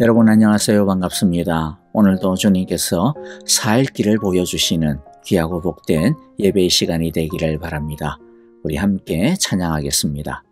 여러분 안녕하세요. 반갑습니다. 오늘도 주님께서 살 길을 보여주시는 귀하고 복된 예배의 시간이 되기를 바랍니다. 우리 함께 찬양하겠습니다.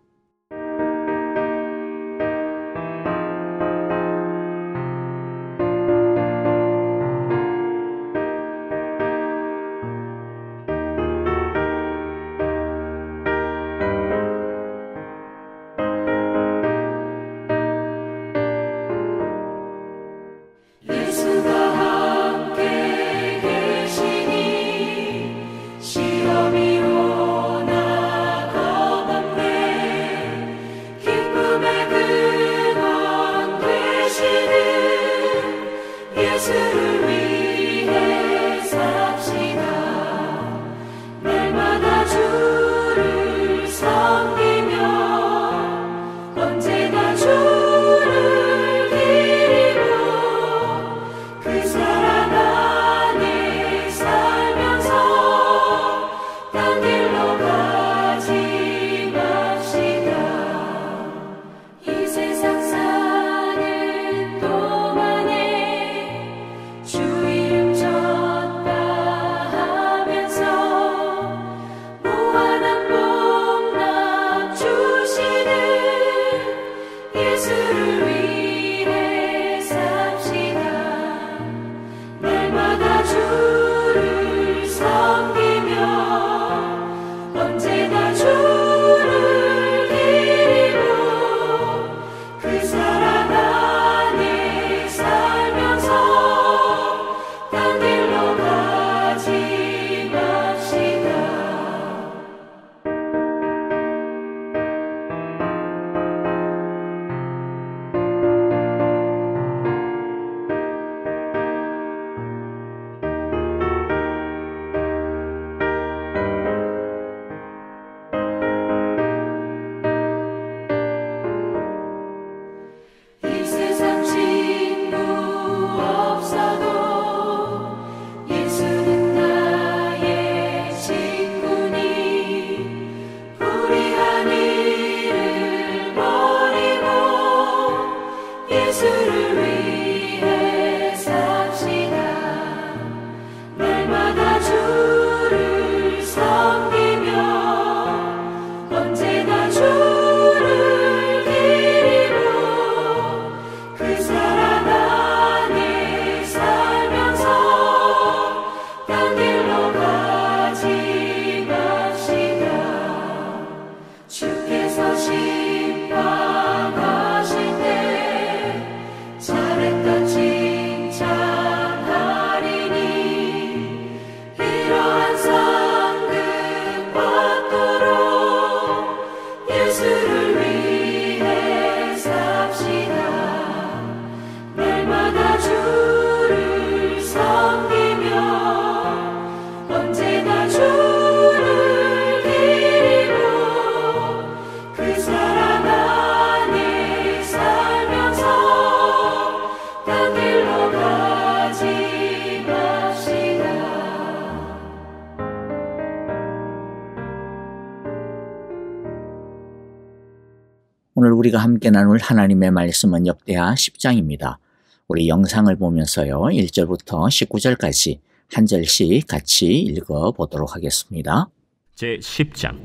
오늘 우리가 함께 나눌 하나님의 말씀은 역대하 10장입니다. 우리 영상을 보면서요, 1절부터 19절까지 한 절씩 같이 읽어보도록 하겠습니다. 제10장.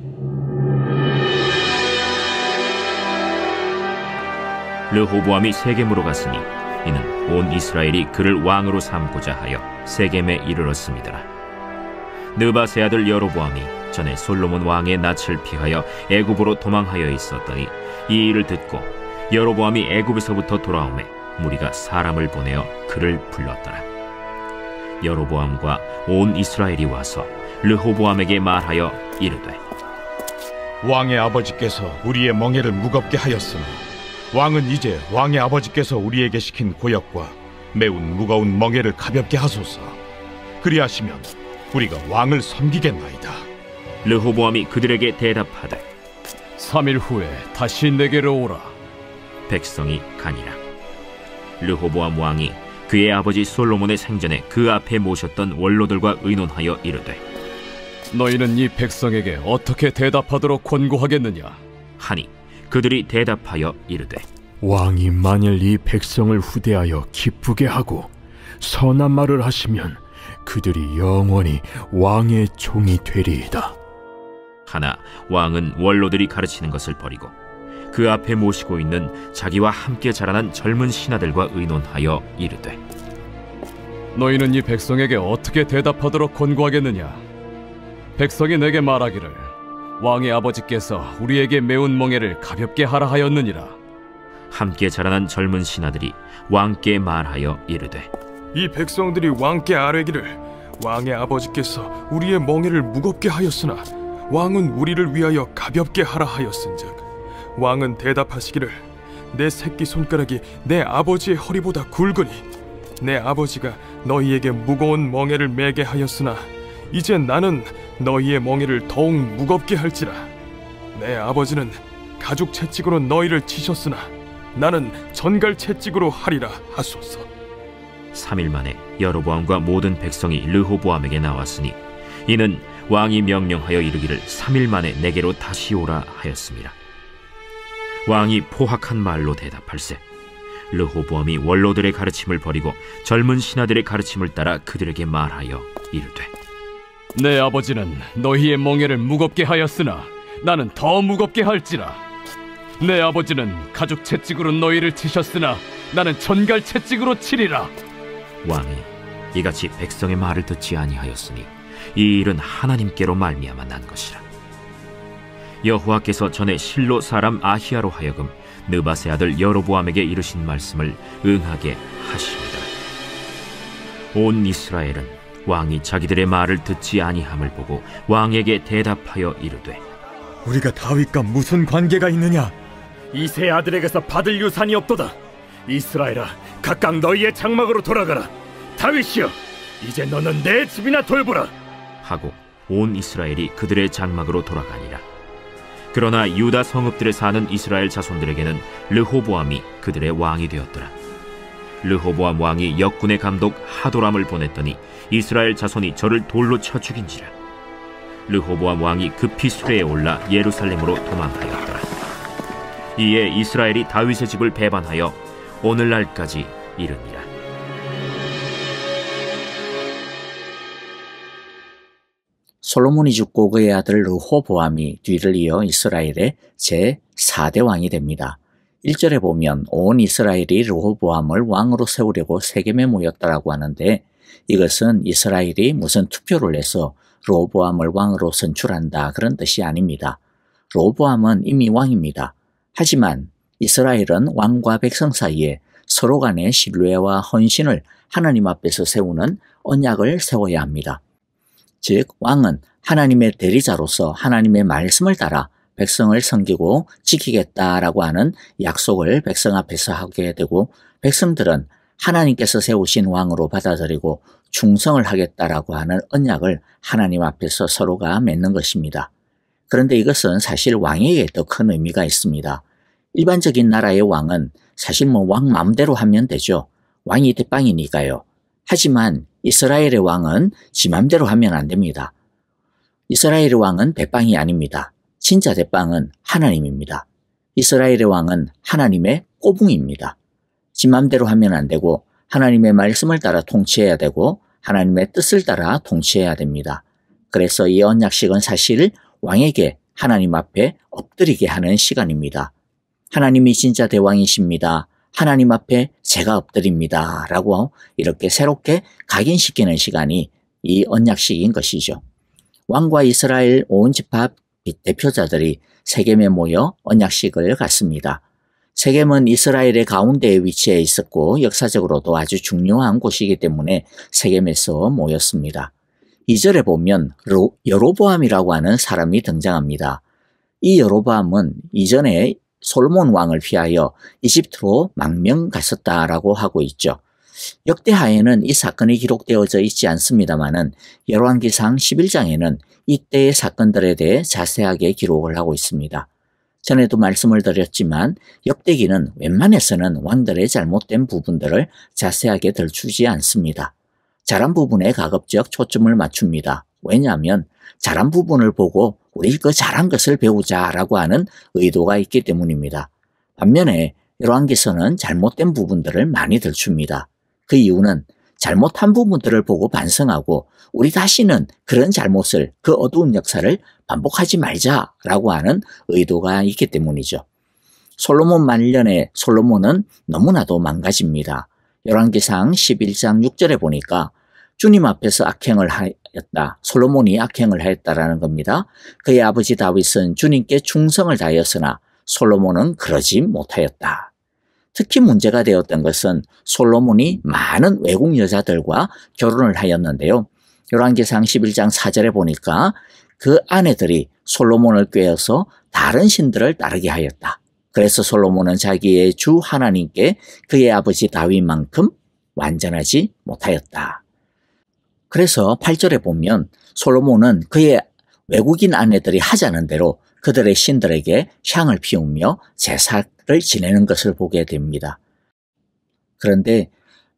르호보암이 세겜으로 갔으니 이는 온 이스라엘이 그를 왕으로 삼고자 하여 세겜에 이르렀습니다. 느바세 아들 여로보암이 전에 솔로몬 왕의 낯을 피하여 애굽으로 도망하여 있었더니 이 일을 듣고 여로보암이 애굽에서부터 돌아오매 무리가 사람을 보내어 그를 불렀더라. 여로보암과 온 이스라엘이 와서 르호보암에게 말하여 이르되, 왕의 아버지께서 우리의 멍에를 무겁게 하였으나 왕은 이제 왕의 아버지께서 우리에게 시킨 고역과 매운 무거운 멍에를 가볍게 하소서. 그리하시면 우리가 왕을 섬기겠나이다. 르호보암이 그들에게 대답하되, 3일 후에 다시 내게로 오라. 백성이 가니라. 르호보암 왕이 그의 아버지 솔로몬의 생전에 그 앞에 모셨던 원로들과 의논하여 이르되, 너희는 이 백성에게 어떻게 대답하도록 권고하겠느냐 하니 그들이 대답하여 이르되, 왕이 만일 이 백성을 후대하여 기쁘게 하고 선한 말을 하시면 그들이 영원히 왕의 종이 되리이다. 하나 왕은 원로들이 가르치는 것을 버리고 그 앞에 모시고 있는 자기와 함께 자라난 젊은 신하들과 의논하여 이르되, 너희는 이 백성에게 어떻게 대답하도록 권고하겠느냐? 백성이 내게 말하기를 왕의 아버지께서 우리에게 매운 멍에를 가볍게 하라 하였느니라. 함께 자라난 젊은 신하들이 왕께 말하여 이르되, 이 백성들이 왕께 아뢰기를 왕의 아버지께서 우리의 멍에를 무겁게 하였으나 왕은 우리를 위하여 가볍게 하라 하였은즉 왕은 대답하시기를 내 새끼 손가락이 내 아버지의 허리보다 굵으니 내 아버지가 너희에게 무거운 멍에를 매게 하였으나 이제 나는 너희의 멍에를 더욱 무겁게 할지라. 내 아버지는 가죽 채찍으로 너희를 치셨으나 나는 전갈 채찍으로 하리라 하소서. 3일 만에 여로보암과 모든 백성이 르호보암에게 나왔으니 이는 왕이 명령하여 이르기를 3일 만에 내게로 다시 오라 하였습니다. 왕이 포악한 말로 대답할세 르호보암이 원로들의 가르침을 버리고 젊은 신하들의 가르침을 따라 그들에게 말하여 이르되, 내 아버지는 너희의 멍에를 무겁게 하였으나 나는 더 무겁게 할지라. 내 아버지는 가죽 채찍으로 너희를 치셨으나 나는 전갈 채찍으로 치리라. 왕이 이같이 백성의 말을 듣지 아니하였으니 이 일은 하나님께로 말미암아 난 것이라. 여호와께서 전에 실로 사람 아히야로 하여금 느바세 아들 여로보암에게 이르신 말씀을 응하게 하시니라. 온 이스라엘은 왕이 자기들의 말을 듣지 아니함을 보고 왕에게 대답하여 이르되, 우리가 다윗과 무슨 관계가 있느냐? 이세 아들에게서 받을 유산이 없도다. 이스라엘아, 각각 너희의 장막으로 돌아가라. 다윗이여, 이제 너는 내 집이나 돌보라. 하고 온 이스라엘이 그들의 장막으로 돌아가니라. 그러나 유다 성읍들에 사는 이스라엘 자손들에게는 르호보암이 그들의 왕이 되었더라. 르호보암 왕이 역군의 감독 하도람을 보냈더니 이스라엘 자손이 저를 돌로 쳐 죽인지라. 르호보암 왕이 급히 수레에 올라 예루살렘으로 도망하였더라. 이에 이스라엘이 다윗의 집을 배반하여 오늘날까지 이르니라. 솔로몬이 죽고 그의 아들 르호보암이 뒤를 이어 이스라엘의 제4대 왕이 됩니다. 1절에 보면 온 이스라엘이 르호보암을 왕으로 세우려고 세겜에 모였다라고 하는데, 이것은 이스라엘이 무슨 투표를 해서 르호보암을 왕으로 선출한다 그런 뜻이 아닙니다. 르호보암은 이미 왕입니다. 하지만 이스라엘은 왕과 백성 사이에 서로 간의 신뢰와 헌신을 하나님 앞에서 세우는 언약을 세워야 합니다. 즉 왕은 하나님의 대리자로서 하나님의 말씀을 따라 백성을 섬기고 지키겠다라고 하는 약속을 백성 앞에서 하게 되고, 백성들은 하나님께서 세우신 왕으로 받아들이고 충성을 하겠다라고 하는 언약을 하나님 앞에서 서로가 맺는 것입니다. 그런데 이것은 사실 왕에게 더 큰 의미가 있습니다. 일반적인 나라의 왕은 사실 왕 마음대로 하면 되죠. 왕이 대빵이니까요. 하지만 이스라엘의 왕은 지 맘대로 하면 안 됩니다. 이스라엘의 왕은 대빵이 아닙니다. 진짜 대빵은 하나님입니다. 이스라엘의 왕은 하나님의 꼬붕입니다. 지 맘대로 하면 안 되고 하나님의 말씀을 따라 통치해야 되고 하나님의 뜻을 따라 통치해야 됩니다. 그래서 이 언약식은 사실 왕에게 하나님 앞에 엎드리게 하는 시간입니다. 하나님이 진짜 대왕이십니다. 하나님 앞에 제가 엎드립니다. 라고 이렇게 새롭게 각인시키는 시간이 이 언약식인 것이죠. 왕과 이스라엘 온 집합 대표자들이 세겜에 모여 언약식을 갖습니다. 세겜은 이스라엘의 가운데에 위치해 있었고 역사적으로도 아주 중요한 곳이기 때문에 세겜에서 모였습니다. 2절에 보면 여로보암이라고 하는 사람이 등장합니다. 이 여로보암은 이전에 솔몬 왕을 피하여 이집트로 망명 갔었다라고 하고 있죠. 역대하에는 이 사건이 기록되어져 있지 않습니다만은 열왕기상 11장에는 이때의 사건들에 대해 자세하게 기록을 하고 있습니다. 전에도 말씀을 드렸지만 역대기는 웬만해서는 왕들의 잘못된 부분들을 자세하게 들추지 않습니다. 잘한 부분에 가급적 초점을 맞춥니다. 왜냐하면 잘한 부분을 보고 우리 그 잘한 것을 배우자라고 하는 의도가 있기 때문입니다. 반면에 열왕기서는 잘못된 부분들을 많이 들춥니다. 그 이유는 잘못한 부분들을 보고 반성하고 우리 다시는 그런 잘못을, 그 어두운 역사를 반복하지 말자라고 하는 의도가 있기 때문이죠. 솔로몬 말년에 솔로몬은 너무나도 망가집니다. 열왕기상 11장 6절에 보니까 주님 앞에서 악행을 하였다. 솔로몬이 악행을 하였다라는 겁니다. 그의 아버지 다윗은 주님께 충성을 다하였으나 솔로몬은 그러지 못하였다. 특히 문제가 되었던 것은 솔로몬이 많은 외국 여자들과 결혼을 하였는데요. 열왕기상 11장 4절에 보니까 그 아내들이 솔로몬을 꾀어서 다른 신들을 따르게 하였다. 그래서 솔로몬은 자기의 주 하나님께 그의 아버지 다윗만큼 완전하지 못하였다. 그래서 8절에 보면 솔로몬은 그의 외국인 아내들이 하자는 대로 그들의 신들에게 향을 피우며 제사를 지내는 것을 보게 됩니다. 그런데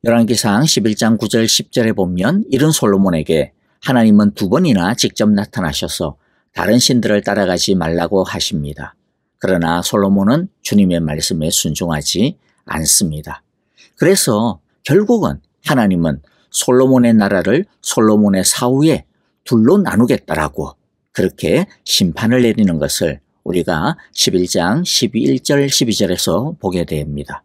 열왕기상 11장 9절 10절에 보면 이런 솔로몬에게 하나님은 2번이나 직접 나타나셔서 다른 신들을 따라가지 말라고 하십니다. 그러나 솔로몬은 주님의 말씀에 순종하지 않습니다. 그래서 결국은 하나님은 솔로몬의 나라를 솔로몬의 사후에 둘로 나누겠다라고 그렇게 심판을 내리는 것을 우리가 11장 11절 12절에서 보게 됩니다.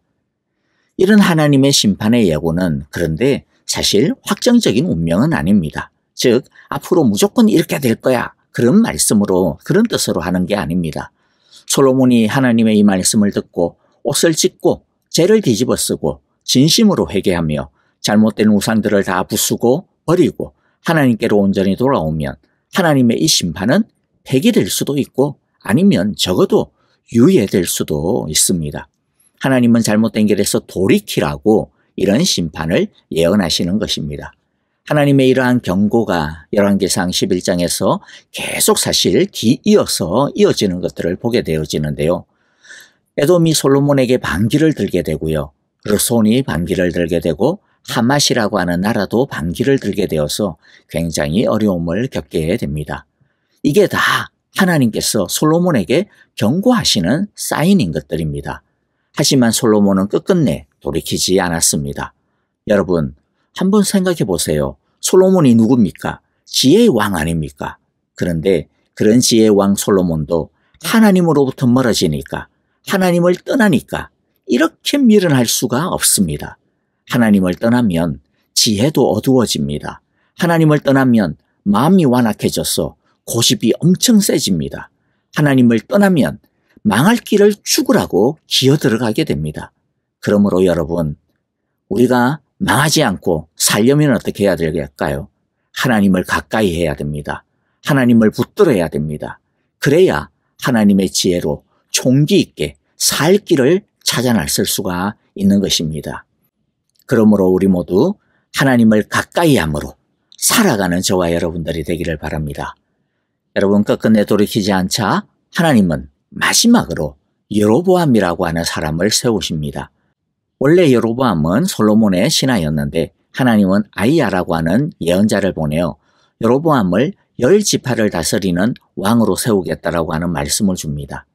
이런 하나님의 심판의 예고는 그런데 사실 확정적인 운명은 아닙니다. 즉 앞으로 무조건 이렇게 될 거야, 그런 말씀으로, 그런 뜻으로 하는 게 아닙니다. 솔로몬이 하나님의 이 말씀을 듣고 옷을 찢고 죄를 뒤집어 쓰고 진심으로 회개하며 잘못된 우상들을 다 부수고 버리고 하나님께로 온전히 돌아오면 하나님의 이 심판은 폐기될 수도 있고 아니면 적어도 유예될 수도 있습니다. 하나님은 잘못된 길에서 돌이키라고 이런 심판을 예언하시는 것입니다. 하나님의 이러한 경고가 열왕기상 11장에서 계속 사실 뒤이어서 이어지는 것들을 보게 되어지는데요. 에돔이 솔로몬에게 반기를 들게 되고요. 르손이 반기를 들게 되고 하맛이라고 하는 나라도 반기를 들게 되어서 굉장히 어려움을 겪게 됩니다. 이게 다 하나님께서 솔로몬에게 경고하시는 사인인 것들입니다. 하지만 솔로몬은 끝끝내 돌이키지 않았습니다. 여러분, 한번 생각해 보세요. 솔로몬이 누굽니까? 지혜의 왕 아닙니까? 그런데 그런 지혜의 왕 솔로몬도 하나님으로부터 멀어지니까, 하나님을 떠나니까 이렇게 미련할 수가 없습니다. 하나님을 떠나면 지혜도 어두워집니다. 하나님을 떠나면 마음이 완악해져서 고집이 엄청 세집니다. 하나님을 떠나면 망할 길을 죽으라고 기어들어가게 됩니다. 그러므로 여러분, 우리가 망하지 않고 살려면 어떻게 해야 될까요? 하나님을 가까이 해야 됩니다. 하나님을 붙들어야 됩니다. 그래야 하나님의 지혜로 총기 있게 살 길을 찾아 나설 수가 있는 것입니다. 그러므로 우리 모두 하나님을 가까이 함으로 살아가는 저와 여러분들이 되기를 바랍니다. 여러분, 끝끝내 돌이키지 않자 하나님은 마지막으로 여로보암이라고 하는 사람을 세우십니다. 원래 여로보암은 솔로몬의 신하였는데 하나님은 아이야라고 하는 예언자를 보내어 여로보암을 10지파를 다스리는 왕으로 세우겠다라고 하는 말씀을 줍니다.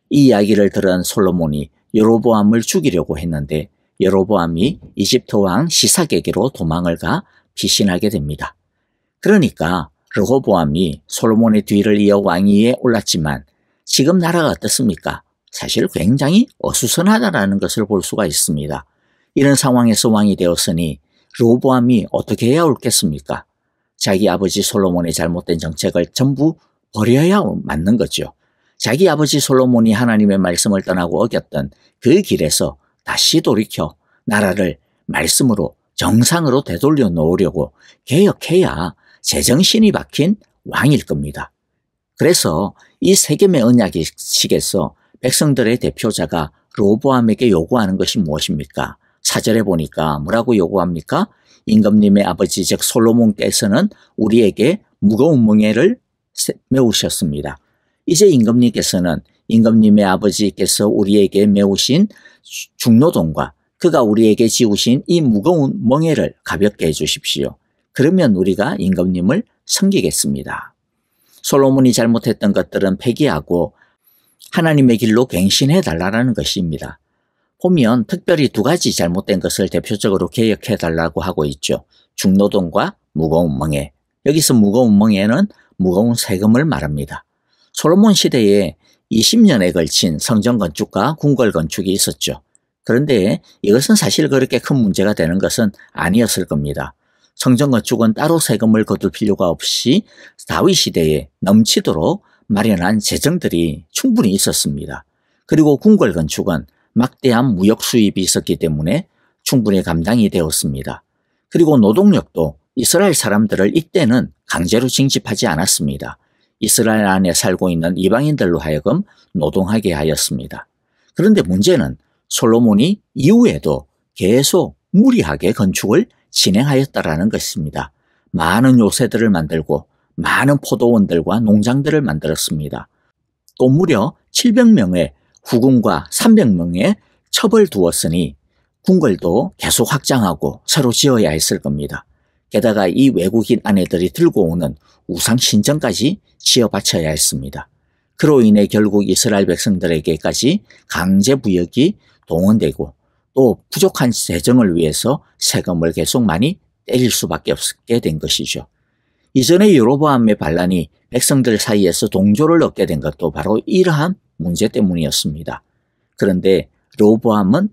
이 이야기를 들은 솔로몬이 여로보암을 죽이려고 했는데 여로보암이 이집트 왕 시삭에게로 도망을 가 피신하게 됩니다. 그러니까 르호보암이 솔로몬의 뒤를 이어 왕위에 올랐지만 지금 나라가 어떻습니까? 사실 굉장히 어수선하다라는 것을 볼 수가 있습니다. 이런 상황에서 왕이 되었으니 르호보암이 어떻게 해야 옳겠습니까? 자기 아버지 솔로몬의 잘못된 정책을 전부 버려야 맞는 거죠. 자기 아버지 솔로몬이 하나님의 말씀을 떠나고 어겼던 그 길에서 다시 돌이켜 나라를 말씀으로 정상으로 되돌려 놓으려고 개혁해야 제정신이 박힌 왕일 겁니다. 그래서 이 세겜의 언약식에서 백성들의 대표자가 르호보암에게 요구하는 것이 무엇입니까? 4절에 보니까 뭐라고 요구합니까? 임금님의 아버지 즉 솔로몬께서는 우리에게 무거운 멍에를 메우셨습니다. 이제 임금님께서는 임금님의 아버지께서 우리에게 메우신 중노동과 그가 우리에게 지우신 이 무거운 멍에를 가볍게 해주십시오. 그러면 우리가 임금님을 섬기겠습니다. 솔로몬이 잘못했던 것들은 폐기하고 하나님의 길로 갱신해 달라는 것입니다. 보면 특별히 두 가지 잘못된 것을 대표적으로 개혁해달라고 하고 있죠. 중노동과 무거운 멍에. 여기서 무거운 멍에는 무거운 세금을 말합니다. 솔로몬 시대에 20년에 걸친 성전 건축과 궁궐 건축이 있었죠. 그런데 이것은 사실 그렇게 큰 문제가 되는 것은 아니었을 겁니다. 성전 건축은 따로 세금을 거둘 필요가 없이 다윗 시대에 넘치도록 마련한 재정들이 충분히 있었습니다. 그리고 궁궐 건축은 막대한 무역 수입이 있었기 때문에 충분히 감당이 되었습니다. 그리고 노동력도 이스라엘 사람들을 이때는 강제로 징집하지 않았습니다. 이스라엘 안에 살고 있는 이방인들로 하여금 노동하게 하였습니다. 그런데 문제는 솔로몬이 이후에도 계속 무리하게 건축을 진행하였다라는 것입니다. 많은 요새들을 만들고 많은 포도원들과 농장들을 만들었습니다. 또 무려 700명의 후궁과 300명의 첩을 두었으니 궁궐도 계속 확장하고 새로 지어야 했을 겁니다. 게다가 이 외국인 아내들이 들고 오는 우상 신전까지 지어 바쳐야 했습니다. 그로 인해 결국 이스라엘 백성들에게까지 강제 부역이 동원되고 또 부족한 재정을 위해서 세금을 계속 많이 때릴 수밖에 없게 된 것이죠. 이전에 여로보암의 반란이 백성들 사이에서 동조를 얻게 된 것도 바로 이러한 문제 때문이었습니다. 그런데 르호보암은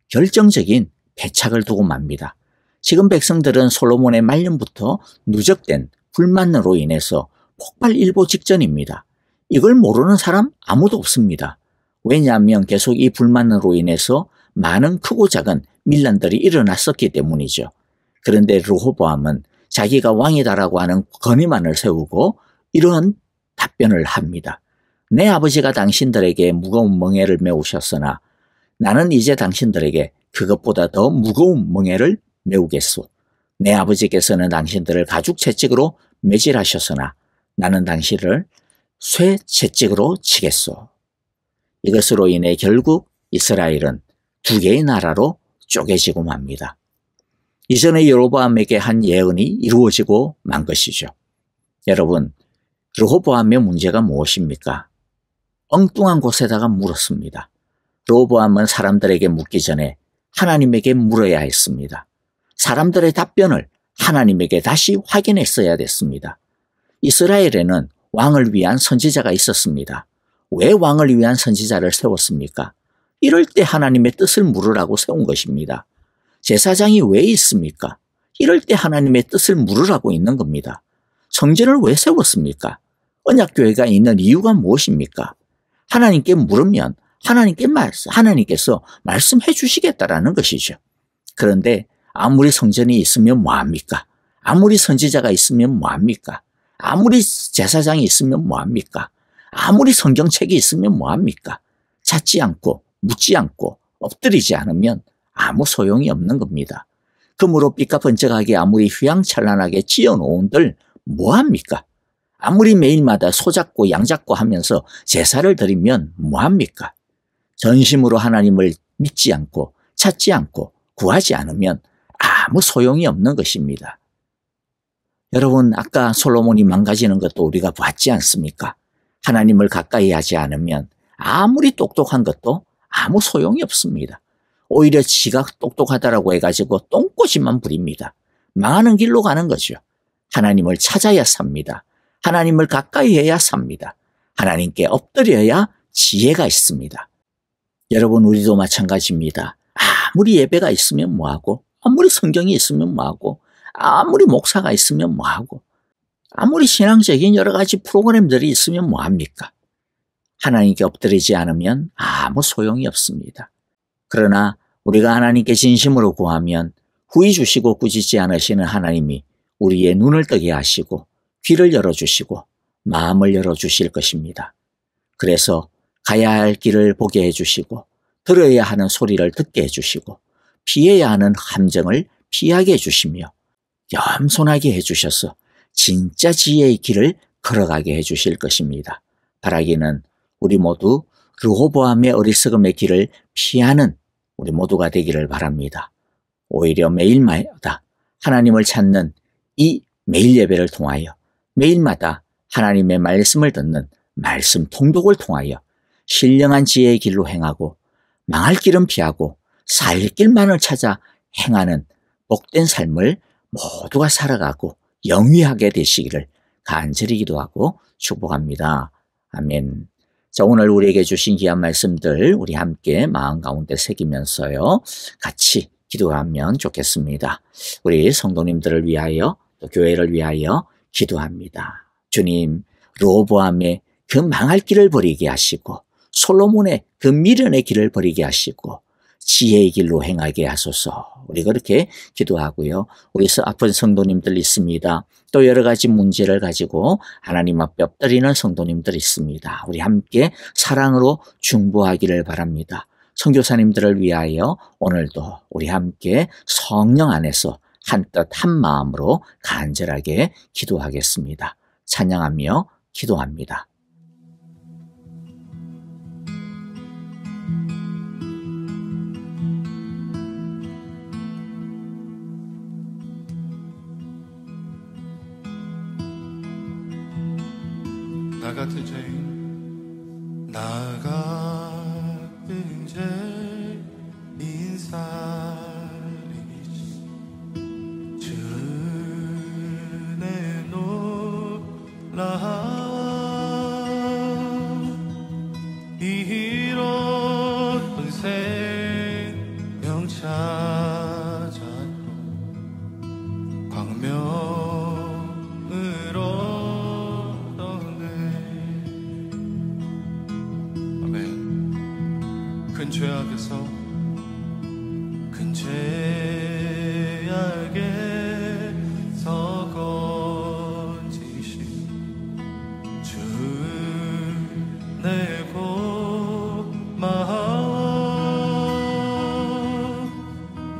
결정적인 패착을 두고 맙니다. 지금 백성들은 솔로몬의 말년부터 누적된 불만으로 인해서 폭발일보 직전입니다. 이걸 모르는 사람 아무도 없습니다. 왜냐하면 계속 이 불만으로 인해서 많은 크고 작은 밀란들이 일어났었기 때문이죠. 그런데 르호보암은 자기가 왕이다라고 하는 권위만을 세우고 이러한 답변을 합니다. 내 아버지가 당신들에게 무거운 멍에를 메우셨으나 나는 이제 당신들에게 그것보다 더 무거운 멍에를 메우겠소. 내 아버지께서는 당신들을 가죽 채찍으로 매질하셨으나 나는 당신을 쇠 채찍으로 치겠소. 이것으로 인해 결국 이스라엘은 두 개의 나라로 쪼개지고 맙니다. 이전에 여로보암에게 한 예언이 이루어지고 만 것이죠. 여러분, 르호보암의 문제가 무엇입니까? 엉뚱한 곳에다가 물었습니다. 르호보암은 사람들에게 묻기 전에 하나님에게 물어야 했습니다. 사람들의 답변을 하나님에게 다시 확인했어야 됐습니다. 이스라엘에는 왕을 위한 선지자가 있었습니다. 왜 왕을 위한 선지자를 세웠습니까? 이럴 때 하나님의 뜻을 물으라고 세운 것입니다. 제사장이 왜 있습니까? 이럴 때 하나님의 뜻을 물으라고 있는 겁니다. 성전을 왜 세웠습니까? 언약교회가 있는 이유가 무엇입니까? 하나님께 물으면 하나님께서 말씀해 주시겠다라는 것이죠. 그런데 아무리 성전이 있으면 뭐합니까? 아무리 선지자가 있으면 뭐합니까? 아무리 제사장이 있으면 뭐합니까? 아무리 성경책이 있으면 뭐합니까? 찾지 않고 묻지 않고 엎드리지 않으면 아무 소용이 없는 겁니다. 그러므로 삐까번쩍하게 아무리 휘황찬란하게 지어놓은들 뭐합니까? 아무리 매일마다 소잡고 양잡고 하면서 제사를 드리면 뭐합니까? 전심으로 하나님을 믿지 않고 찾지 않고 구하지 않으면 아무 소용이 없는 것입니다. 여러분, 아까 솔로몬이 망가지는 것도 우리가 봤지 않습니까? 하나님을 가까이 하지 않으면 아무리 똑똑한 것도 아무 소용이 없습니다. 오히려 지가 똑똑하다라고 해가지고 똥꼬집만 부립니다. 망하는 길로 가는 거죠. 하나님을 찾아야 삽니다. 하나님을 가까이 해야 삽니다. 하나님께 엎드려야 지혜가 있습니다. 여러분, 우리도 마찬가지입니다. 아무리 예배가 있으면 뭐하고, 아무리 성경이 있으면 뭐하고, 아무리 목사가 있으면 뭐하고, 아무리 신앙적인 여러 가지 프로그램들이 있으면 뭐합니까? 하나님께 엎드리지 않으면 아무 소용이 없습니다. 그러나 우리가 하나님께 진심으로 구하면 후히 주시고 꾸짖지 않으시는 하나님이 우리의 눈을 뜨게 하시고 귀를 열어주시고 마음을 열어주실 것입니다. 그래서 가야 할 길을 보게 해주시고 들어야 하는 소리를 듣게 해주시고 피해야 하는 함정을 피하게 해주시며 겸손하게 해주셔서 진짜 지혜의 길을 걸어가게 해주실 것입니다. 바라기는 우리 모두 르호보암의 어리석음의 길을 피하는 우리 모두가 되기를 바랍니다. 오히려 매일마다 하나님을 찾는 이 매일 예배를 통하여 매일마다 하나님의 말씀을 듣는 말씀 통독을 통하여 신령한 지혜의 길로 행하고 망할 길은 피하고 살 길만을 찾아 행하는 복된 삶을 모두가 살아가고 영위하게 되시기를 간절히 기도하고 축복합니다. 아멘. 자, 오늘 우리에게 주신 귀한 말씀들 우리 함께 마음 가운데 새기면서요, 같이 기도하면 좋겠습니다. 우리 성도님들을 위하여 또 교회를 위하여 기도합니다. 주님, 르호보암의 그 망할 길을 버리게 하시고 솔로몬의 그 미련의 길을 버리게 하시고 지혜의 길로 행하게 하소서. 우리 그렇게 기도하고요. 우리 아픈 성도님들 있습니다. 또 여러 가지 문제를 가지고 하나님 앞에 엎드리는 성도님들 있습니다. 우리 함께 사랑으로 중보하기를 바랍니다. 선교사님들을 위하여 오늘도 우리 함께 성령 안에서 한뜻 한마음으로 간절하게 기도하겠습니다. 찬양하며 기도합니다. 나 같은 죄인, 나 같은 죄인 살리시 주 은혜 놀라워 이로운 생명 찾았고 광명으로 큰 죄악에서 큰 죄악에서 건지신 주 은혜 고마워.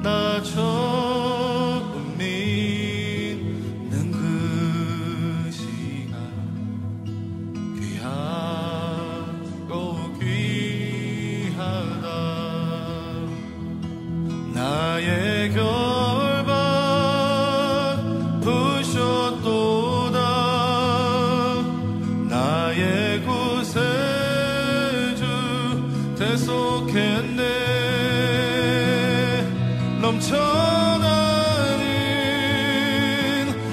나 처음 믿는 그 시간 귀하고 나의 결박 부셨도다. 나의 구세주 대속했네. 넘쳐나는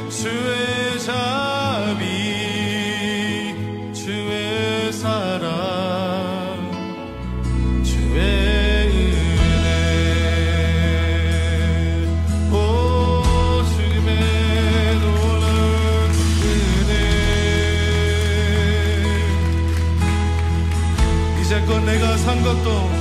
주의 자비 주의 사랑 주의 이제껏 내가 산 것도